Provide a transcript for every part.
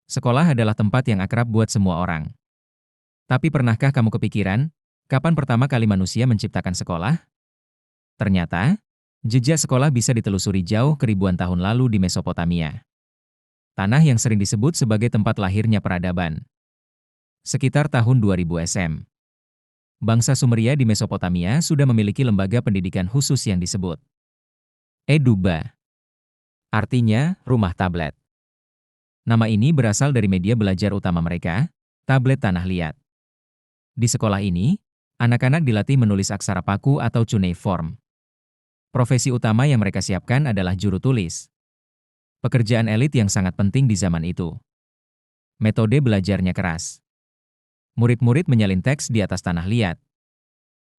Sekolah adalah tempat yang akrab buat semua orang. Tapi pernahkah kamu kepikiran, kapan pertama kali manusia menciptakan sekolah? Ternyata, jejak sekolah bisa ditelusuri jauh ke ribuan tahun lalu di Mesopotamia. Tanah yang sering disebut sebagai tempat lahirnya peradaban. Sekitar tahun 2000 SM. Bangsa Sumeria di Mesopotamia sudah memiliki lembaga pendidikan khusus yang disebut Eduba. Artinya, rumah tablet. Nama ini berasal dari media belajar utama mereka, tablet tanah liat. Di sekolah ini, anak-anak dilatih menulis aksara paku atau cuneiform. Profesi utama yang mereka siapkan adalah juru tulis. Pekerjaan elit yang sangat penting di zaman itu. Metode belajarnya keras. Murid-murid menyalin teks di atas tanah liat.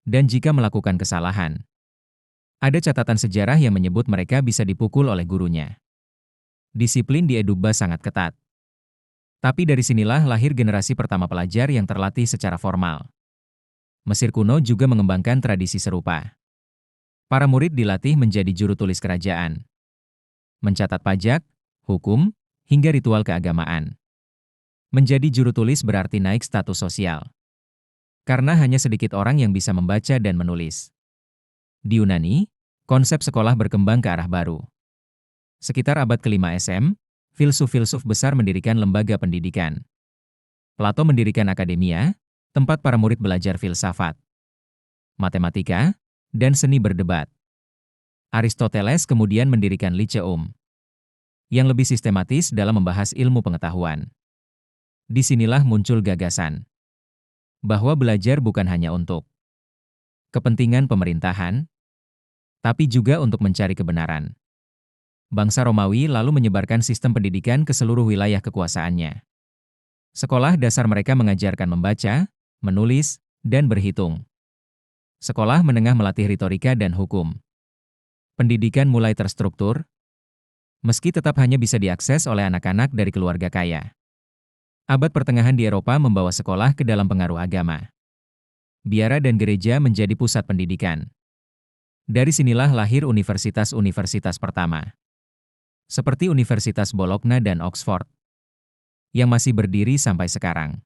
Dan jika melakukan kesalahan, ada catatan sejarah yang menyebut mereka bisa dipukul oleh gurunya. Disiplin di Eduba sangat ketat. Tapi dari sinilah lahir generasi pertama pelajar yang terlatih secara formal. Mesir kuno juga mengembangkan tradisi serupa. Para murid dilatih menjadi juru tulis kerajaan, mencatat pajak, hukum, hingga ritual keagamaan. Menjadi juru tulis berarti naik status sosial. Karena hanya sedikit orang yang bisa membaca dan menulis. Di Yunani, konsep sekolah berkembang ke arah baru. Sekitar abad ke-5 SM, filsuf-filsuf besar mendirikan lembaga pendidikan. Plato mendirikan akademia, tempat para murid belajar filsafat, matematika, dan seni berdebat. Aristoteles kemudian mendirikan Lyceum, yang lebih sistematis dalam membahas ilmu pengetahuan. Disinilah muncul gagasan bahwa belajar bukan hanya untuk kepentingan pemerintahan, tapi juga untuk mencari kebenaran. Bangsa Romawi lalu menyebarkan sistem pendidikan ke seluruh wilayah kekuasaannya. Sekolah dasar mereka mengajarkan membaca, menulis, dan berhitung. Sekolah menengah melatih retorika dan hukum. Pendidikan mulai terstruktur, meski tetap hanya bisa diakses oleh anak-anak dari keluarga kaya. Abad pertengahan di Eropa membawa sekolah ke dalam pengaruh agama. Biara dan gereja menjadi pusat pendidikan. Dari sinilah lahir universitas-universitas pertama. Seperti Universitas Bologna dan Oxford, yang masih berdiri sampai sekarang.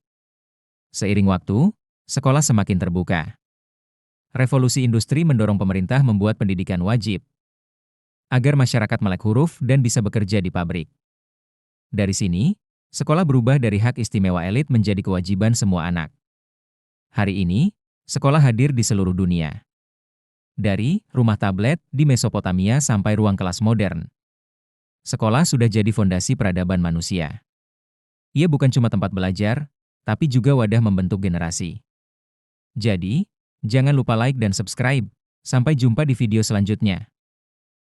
Seiring waktu, sekolah semakin terbuka. Revolusi industri mendorong pemerintah membuat pendidikan wajib, agar masyarakat melek huruf dan bisa bekerja di pabrik. Dari sini, sekolah berubah dari hak istimewa elit menjadi kewajiban semua anak. Hari ini, sekolah hadir di seluruh dunia. Dari rumah tablet di Mesopotamia sampai ruang kelas modern. Sekolah sudah jadi fondasi peradaban manusia. Ia bukan cuma tempat belajar, tapi juga wadah membentuk generasi. Jadi, jangan lupa like dan subscribe. Sampai jumpa di video selanjutnya.